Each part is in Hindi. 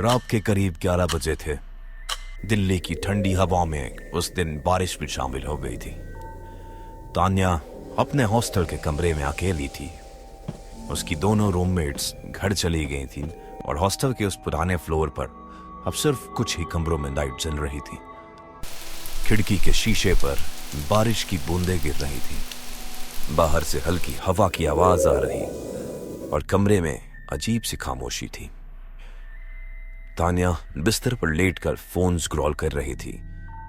रात के करीब 11 बजे थे। दिल्ली की ठंडी हवा में उस दिन बारिश भी शामिल हो गई थी। तान्या अपने हॉस्टल के कमरे में अकेली थी। उसकी दोनों रूममेट्स घर चली गई थीं और हॉस्टल के उस पुराने फ्लोर पर अब सिर्फ कुछ ही कमरों में लाइट जल रही थी। खिड़की के शीशे पर बारिश की बूंदें गिर रही थी। बाहर से हल्की हवा की आवाज आ रही और कमरे में अजीब सी खामोशी थी। तान्या बिस्तर पर लेटकर फोन स्क्रॉल कर रही थी।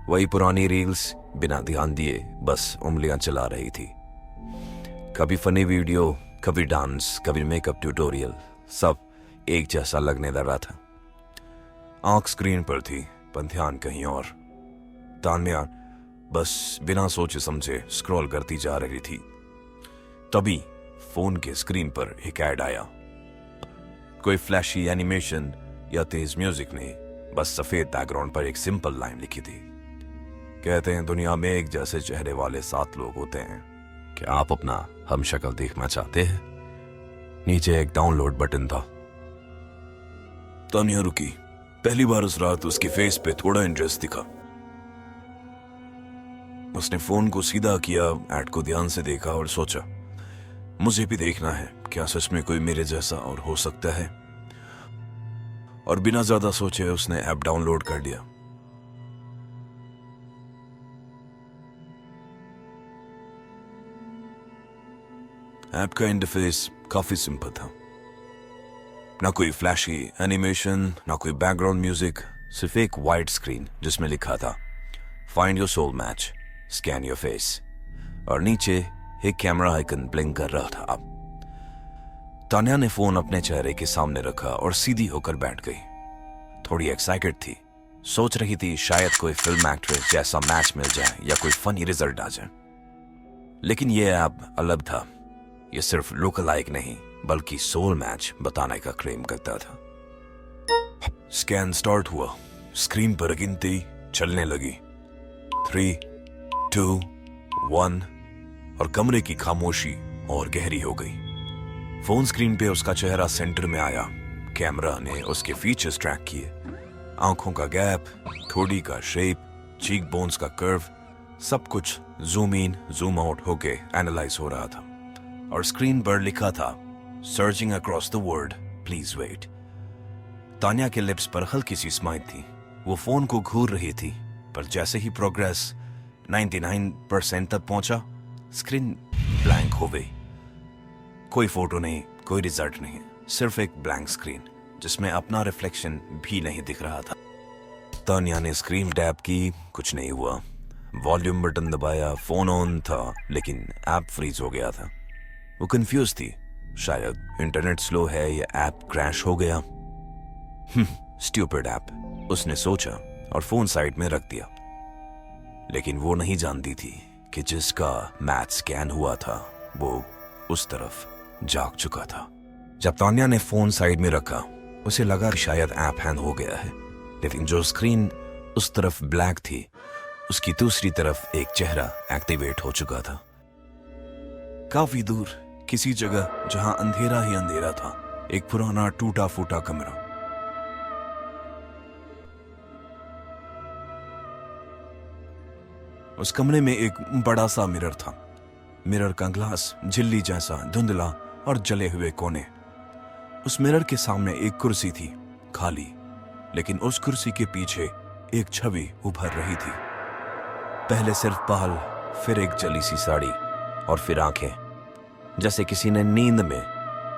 वही पुरानी रील्स, बिना ध्यान दिए बस उंगलियां चला रही थी। कभी फनी वीडियो, कभी डांस, कभी मेकअप ट्यूटोरियल, सब एक जैसा लगने लग रहा था। आंख स्क्रीन पर थी पर ध्यान कहीं और। तान्या बस बिना सोचे समझे स्क्रॉल करती जा रही थी। तभी फोन के स्क्रीन पर एक ऐड आया। कोई फ्लैशी एनिमेशन या तेज म्यूजिक नहीं, बस सफेद बैकग्राउंड पर एक सिंपल लाइन लिखी थी। कहते हैं दुनिया में एक जैसे चेहरे वाले 7 लोग होते हैं। क्या आप अपना हमशक्ल देखना चाहते हैं? नीचे एक डाउनलोड बटन था। तान्या रुकी। पहली बार उस रात उसके फेस पे थोड़ा इंटरेस्ट दिखा। उसने फोन को सीधा किया, ऐड को ध्यान से देखा और सोचा, मुझे भी देखना है, क्या सच में कोई मेरे जैसा और हो सकता है? और बिना ज्यादा सोचे उसने ऐप डाउनलोड कर लिया। ऐप का इंटरफेस काफी सिंपल था। ना कोई फ्लैशी एनिमेशन, ना कोई बैकग्राउंड म्यूजिक, सिर्फ एक वाइड स्क्रीन जिसमें लिखा था find your soul match, scan your face, और नीचे एक कैमरा आइकन ब्लिंक कर रहा था। तान्या ने फोन अपने चेहरे के सामने रखा और सीधी होकर बैठ गई। थोड़ी एक्साइटेड थी, सोच रही थी शायद कोई फिल्म एक्ट्रेस जैसा मैच मिल जाए या कोई फनी रिजल्ट आ जाए। लेकिन यह ऐप अलग था। यह सिर्फ लोकल लाइक नहीं बल्कि सोल मैच बताने का क्लेम करता था। स्कैन स्टार्ट हुआ। स्क्रीन पर गिनती चलने लगी। 3, 2, 1 और कमरे की खामोशी और गहरी हो गई। फोन स्क्रीन पे उसका चेहरा सेंटर में आया। कैमरा ने उसके फीचर्स ट्रैक किए। आंखों का गैप, ठोड़ी का शेप, चीक बोन्स का कर्व, सब कुछ जूम इन जूम आउट होके एनालाइज हो रहा था। और स्क्रीन पर लिखा था searching across the world, please wait. Tanya के लिप्स पर हल्की सी स्माइल थी। वो फोन को घूर रही थी, पर जैसे ही प्रोग्रेस 99% तक पहुंचा, स्क्रीन ब्लैंक हो गई। कोई फोटो नहीं, कोई रिजल्ट नहीं, सिर्फ एक ब्लैंक स्क्रीन जिसमें अपना रिफ्लेक्शन भी नहीं दिख रहा था। तान्या ने स्क्रीन टैप की, कुछ नहीं हुआ। वॉल्यूम बटन दबाया, फोन ऑन था लेकिन ऐप फ्रीज हो गया था। वो कंफ्यूज थी, शायद इंटरनेट स्लो है या ऐप क्रैश हो गया। स्टूपिड ऐप, उसने सोचा और फोन साइड में रख दिया। लेकिन वो नहीं जानती थी कि जिसका मैच स्कैन हुआ था वो उस तरफ जाग चुका था। जब तान्या ने फोन साइड में रखा, उसे लगा शायद ऐप हैंग हो गया है। लेकिन जो स्क्रीन उस तरफ ब्लैक थी, उसकी दूसरी तरफ एक चेहरा एक्टिवेट हो चुका था। काफी दूर किसी जगह जहां अंधेरा ही अंधेरा था, एक पुराना टूटा फूटा कमरा। उस कमरे में एक बड़ा सा मिरर था। मिरर का ग्लास झिल्ली जैसा धुंधला और जले हुए कोने। उस मिरर के सामने एक कुर्सी थी, खाली, लेकिन उस कुर्सी के पीछे एक छवि उभर रही थी। पहले सिर्फ बाल, फिर एक जली सी साड़ी और फिर आंखें, जैसे किसी ने नींद में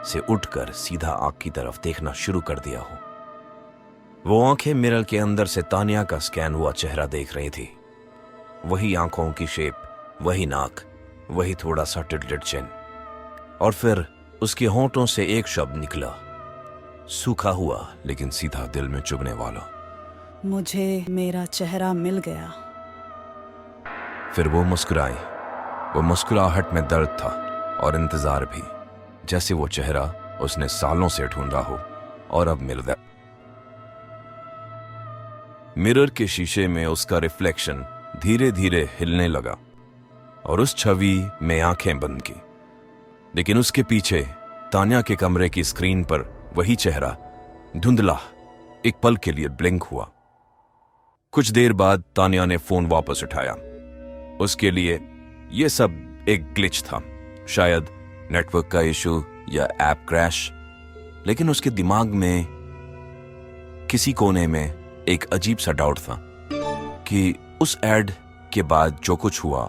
से उठकर सीधा आंख की तरफ देखना शुरू कर दिया हो। वो आंखें मिरर के अंदर से तान्या का स्कैन हुआ चेहरा देख रही थी। वही आंखों की शेप, वही नाक, वही थोड़ा सा टिल्टेड चिन। और फिर उसके होंठों से एक शब्द निकला, सूखा हुआ लेकिन सीधा दिल में चुभने वाला, मुझे मेरा चेहरा मिल गया। फिर वो मुस्कुराई। वो मुस्कुराहट में दर्द था और इंतजार भी, जैसे वो चेहरा उसने सालों से ढूंढा हो और अब मिल गया। मिरर के शीशे में उसका रिफ्लेक्शन धीरे धीरे हिलने लगा और उस छवि में आंखें बंद की। लेकिन उसके पीछे तान्या के कमरे की स्क्रीन पर वही चेहरा, धुंधला, एक पल के लिए ब्लिंक हुआ। कुछ देर बाद तानिया ने फोन वापस उठाया। उसके लिए यह सब एक ग्लिच था, शायद नेटवर्क का इशू या ऐप क्रैश। लेकिन उसके दिमाग में किसी कोने में एक अजीब सा डाउट था कि उस एड के बाद जो कुछ हुआ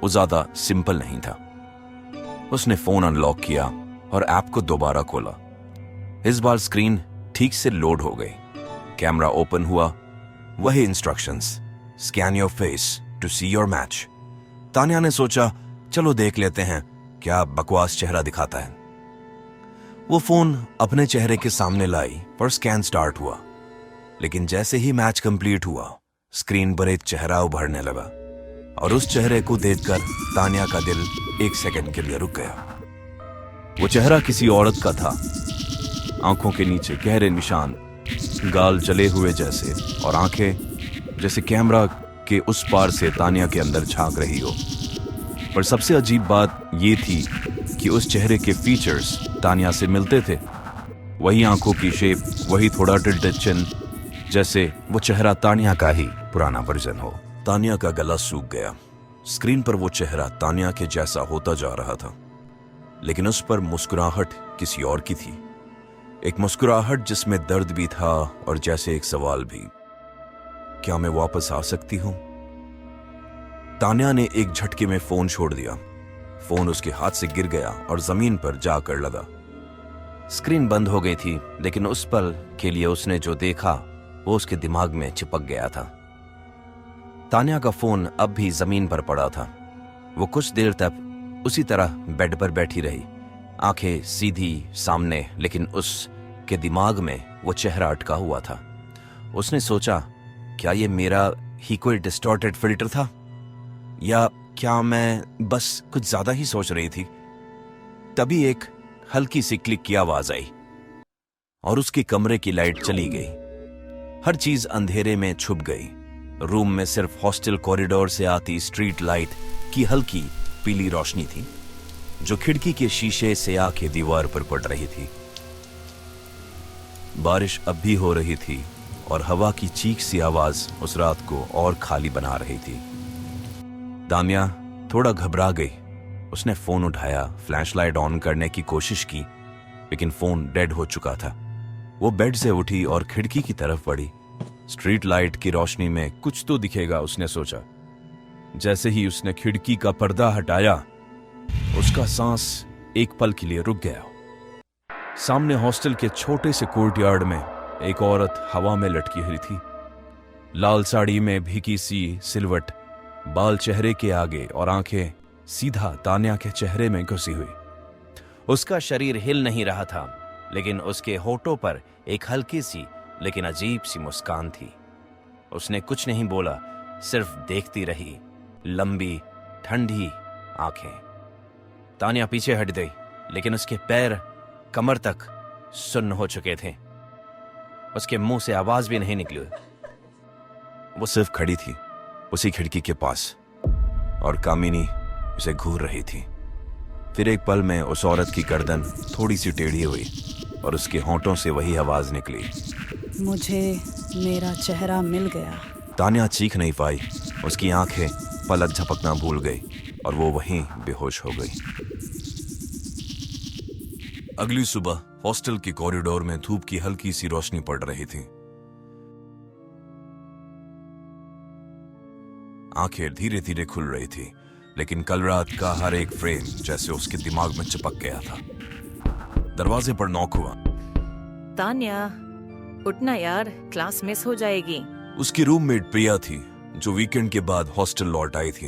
वो ज्यादा सिंपल नहीं था। उसने फोन अनलॉक किया और ऐप को दोबारा खोला। इस बार स्क्रीन ठीक से लोड हो गई। कैमरा ओपन हुआ, वही instructions, scan your face to see your match. Tania ने सोचा, चलो देख लेते हैं क्या बकवास चेहरा दिखाता है। वो फोन अपने चेहरे के सामने लाई और स्कैन स्टार्ट हुआ। लेकिन जैसे ही मैच कंप्लीट हुआ, स्क्रीन पर एक चेहरा उभरने लगा और उस चेहरे को देखकर तानिया का दिल एक सेकंड के लिए रुक गया। वो चेहरा किसी औरत का था। आंखों के नीचे गहरे निशान, गाल जले हुए जैसे, और आंखें जैसे कैमरा के उस पार से तानिया के अंदर झांक रही हो। पर सबसे अजीब बात ये थी कि उस चेहरे के फीचर्स तानिया से मिलते थे। वही आंखों की शेप, वही थोड़ा टिल्टेड चिन, जैसे वो चेहरा तानिया का ही पुराना वर्जन हो। तानिया का गला सूख गया। स्क्रीन पर वो चेहरा तानिया के जैसा होता जा रहा था, लेकिन उस पर मुस्कुराहट किसी और की थी। एक मुस्कुराहट जिसमें दर्द भी था और जैसे एक सवाल भी, क्या मैं वापस आ सकती हूं? तानिया ने एक झटके में फोन छोड़ दिया। फोन उसके हाथ से गिर गया और जमीन पर जाकर लगा। स्क्रीन बंद हो गई थी, लेकिन उस पल के लिए उसने जो देखा वो उसके दिमाग में चिपक गया था। तानिया का फोन अब भी जमीन पर पड़ा था। वो कुछ देर तक उसी तरह बेड पर बैठी रही, आंखें सीधी सामने, लेकिन उसके दिमाग में वो चेहरा अटका हुआ था। उसने सोचा, क्या ये मेरा ही कोई डिस्टॉर्टेड फिल्टर था, या क्या मैं बस कुछ ज्यादा ही सोच रही थी? तभी एक हल्की सी क्लिक की आवाज आई और उसके कमरे की लाइट चली गई। हर चीज अंधेरे में छुप गई। रूम में सिर्फ हॉस्टल कॉरिडोर से आती स्ट्रीट लाइट की हल्की पीली रोशनी थी, जो खिड़की के शीशे से आके दीवार पर पड़ रही थी। बारिश अब भी हो रही थी और हवा की चीख सी आवाज उस रात को और खाली बना रही थी। तानिया थोड़ा घबरा गई। उसने फोन उठाया, फ्लैशलाइट ऑन करने की कोशिश की, लेकिन फोन डेड हो चुका था। वो बेड से उठी और खिड़की की तरफ बढ़ी। स्ट्रीट लाइट की रोशनी में कुछ तो दिखेगा, उसने सोचा। जैसे ही उसने खिड़की का पर्दा हटाया, उसका सांस एक पल के लिए रुक गया। सामने हॉस्टल के छोटे से कोर्टयार्ड में एक औरत हवा में लटकी हुई थी। लाल साड़ी में भीगी सी सिलवट, बाल चेहरे के आगे और आंखें सीधा तानिया के चेहरे में घुसी हुई। उसका शरीर हिल नहीं रहा था, लेकिन उसके होठों पर एक हल्की सी लेकिन अजीब सी मुस्कान थी। उसने कुछ नहीं बोला, सिर्फ देखती रही, लंबी ठंडी आंखें। तानिया पीछे हट गई, लेकिन उसके पैर कमर तक सुन्न हो चुके थे। उसके मुंह से आवाज भी नहीं निकली। वो सिर्फ खड़ी थी उसी खिड़की के पास, और कामिनी उसे घूर रही थी। फिर एक पल में उस औरत की गर्दन थोड़ी सी टेढ़ी हुई और उसके होंठों से वही आवाज निकली, मुझे मेरा चेहरा मिल गया। तानिया चीख नहीं पाई। उसकी आंखें पलक झपकना भूल गई और वो वहीं बेहोश हो गई। अगली सुबह हॉस्टल के कॉरिडोर में धूप की हल्की सी रोशनी पड़ रही थी। आंखें धीरे धीरे खुल रही थी, लेकिन कल रात का हर एक फ्रेम जैसे उसके दिमाग में चिपक गया था। दरवाजे पर नॉक हुआ। तान्या, उठना यार, क्लास मिस हो जाएगी। उसकी रूममेट प्रिया थी, जो वीकेंड के बाद हॉस्टल लौट आई थी।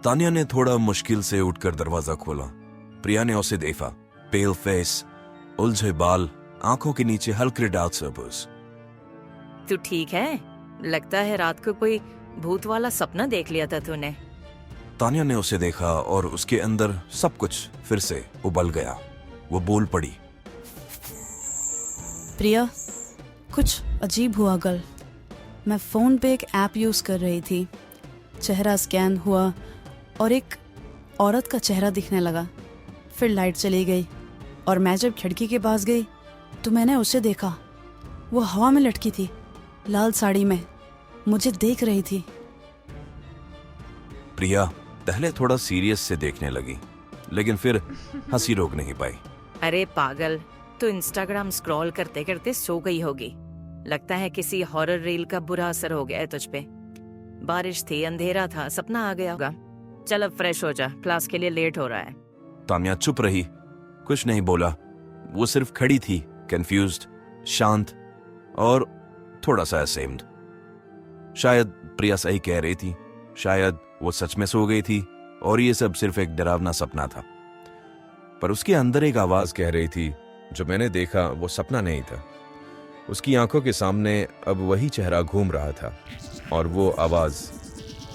तानिया ने थोड़ा मुश्किल से उठकर दरवाजा खोला। प्रिया ने उसे देखा, पेल फेस, उलझे बाल, आंखों के नीचे हल्के डार्क सर्कल्स। तू ठीक है? लगता है रात को कोई भूत वाला सपना देख लिया था तूने। तानिया ने उसे देखा और उसके अंदर सब कुछ फिर से उबल गया। वो बोल पड़ी, प्रिया, कुछ अजीब हुआ कल। मैं फ़ोन पे एक ऐप यूज़ कर रही थी। चेहरा स्कैन हुआ और एक औरत का चेहरा दिखने लगा। फिर लाइट चली गई और मैं जब खिड़की के पास गई तो मैंने उसे देखा। वो हवा में लटकी थी, लाल साड़ी में, मुझे देख रही थी। प्रिया पहले थोड़ा सीरियस से देखने लगी, लेकिन फिर हंसी रोक नहीं पाई। अरे पागल, तो इंस्टाग्राम स्क्रॉल करते करते सो गई होगी। लगता है किसी हॉरर रील का बुरा असर हो गया है तुझ पे। बारिश थी, अंधेरा था, सपना आ गया होगा। चल अब फ्रेश हो जा, क्लास के लिए लेट हो रहा है। तान्या चुप रही, कुछ नहीं बोला। वो सिर्फ खड़ी थी, कंफ्यूज्ड, शांत और थोड़ा सा असेम्ड। शायद प्रिया सही कह रही थी, शायद वो सच में सो गई थी और ये सब सिर्फ एक डरावना सपना था। पर उसके अंदर एक आवाज कह रही थी, जो मैंने देखा वो सपना नहीं था। उसकी आंखों के सामने अब वही चेहरा घूम रहा था और वो आवाज,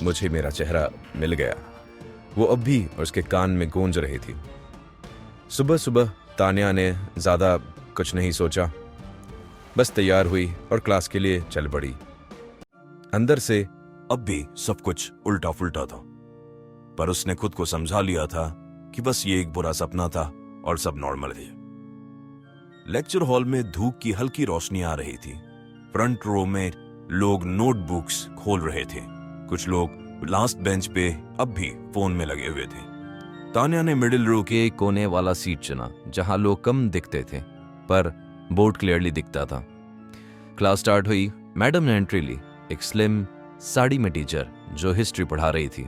मुझे मेरा चेहरा मिल गया, वो अब भी उसके कान में गूंज रही थी। सुबह सुबह तान्या ने ज्यादा कुछ नहीं सोचा, बस तैयार हुई और क्लास के लिए चल पड़ी। अंदर से अब भी सब कुछ उल्टा फुल्टा था, पर उसने खुद को समझा लिया था कि बस ये एक बुरा सपना था और सब नॉर्मल थे। लेक्चर हॉल में धूप की हल्की रोशनी आ रही थी। फ्रंट रो में लोग नोटबुक्स खोल रहे थे, कुछ लोग लास्ट बेंच पे अब भी फोन में लगे हुए थे। तान्या ने मिडिल रो के कोने वाला सीट चुना, जहां लोग कम दिखते थे पर बोर्ड क्लियरली दिखता था। क्लास स्टार्ट हुई। मैडम ने एंट्री ली। एक स्लिम साड़ी में टीचर जो हिस्ट्री पढ़ा रही थी,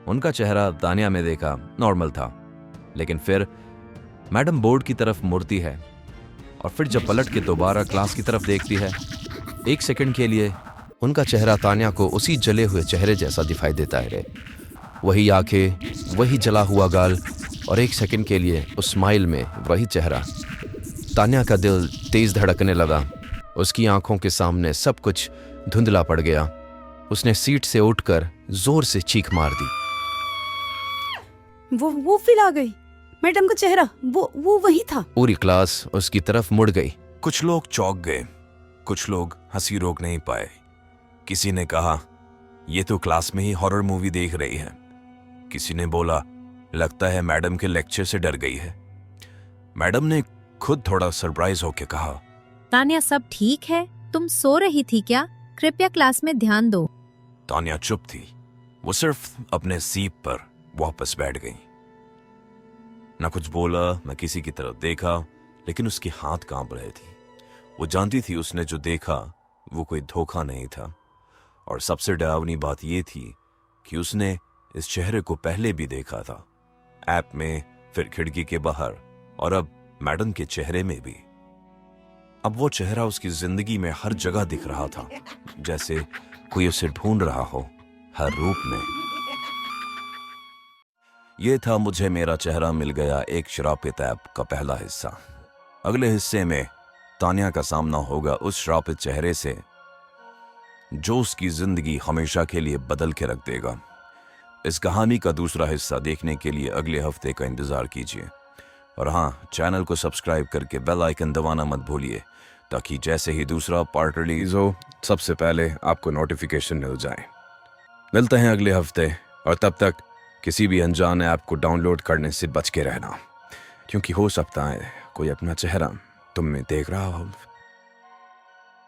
उनका चेहरा तान्या में देखा नॉर्मल था, लेकिन फिर मैडम बोर्ड की तरफ मुड़ती है और फिर जब पलट के दोबारा क्लास की तरफ देखती है, एक सेकंड के लिए उनका चेहरा तान्या को उसी जले हुए चेहरे जैसा दिखाई देता है। वही आंखें, वही जला हुआ गाल और एक सेकंड के लिए उस स्माइल में वही चेहरा। तान्या का दिल तेज धड़कने लगा। उसकी आंखों के सामने सब कुछ धुंधला पड़ गया। उसने सीट से उठकर जोर से चीख मार दी। वो फिर आ गई, मैडम का चेहरा, वो वही था। पूरी क्लास उसकी तरफ मुड़ गई। कुछ लोग चौंक गए, कुछ लोग हंसी रोक नहीं पाए। किसी ने कहा, ये तो क्लास में ही हॉरर मूवी देख रही है। किसी ने बोला, लगता है मैडम के लेक्चर से डर गई है। मैडम ने खुद थोड़ा सरप्राइज होकर कहा, तान्या सब ठीक है? तुम सो रही थी क्या? कृपया क्लास में ध्यान दो। तान्या चुप थी। वो सिर्फ अपने सीट पर वापस बैठ गई। ना कुछ बोला, ना किसी की तरफ देखा, लेकिन उसके हाथ कांप रहे थे। वो जानती थी उसने जो देखा वो कोई धोखा नहीं था, और सबसे डरावनी बात यह थी कि उसने इस चेहरे को पहले भी देखा था, ऐप में, फिर खिड़की के बाहर, और अब मैडम के चेहरे में भी। अब वो चेहरा उसकी जिंदगी में हर जगह दिख रहा था, जैसे कोई उसे ढूंढ रहा हो हर रूप में। ये था मुझे मेरा चेहरा मिल गया, एक श्रापित ऐप का पहला हिस्सा। अगले हिस्से में तान्या का सामना होगा उस श्रापित चेहरे से जो उसकी जिंदगी हमेशा के लिए बदल के रख देगा। इस कहानी का दूसरा हिस्सा देखने के लिए अगले हफ्ते का इंतजार कीजिए। और हाँ, चैनल को सब्सक्राइब करके बेल आइकन दबाना मत भूलिए, ताकि जैसे ही दूसरा पार्ट रिलीज हो सबसे पहले आपको नोटिफिकेशन मिल जाए। मिलते हैं अगले हफ्ते, और तब तक किसी भी अनजान ऐप को डाउनलोड करने से बच के रहना, क्योंकि हो सकता है कोई अपना चेहरा तुम में देख रहा हो।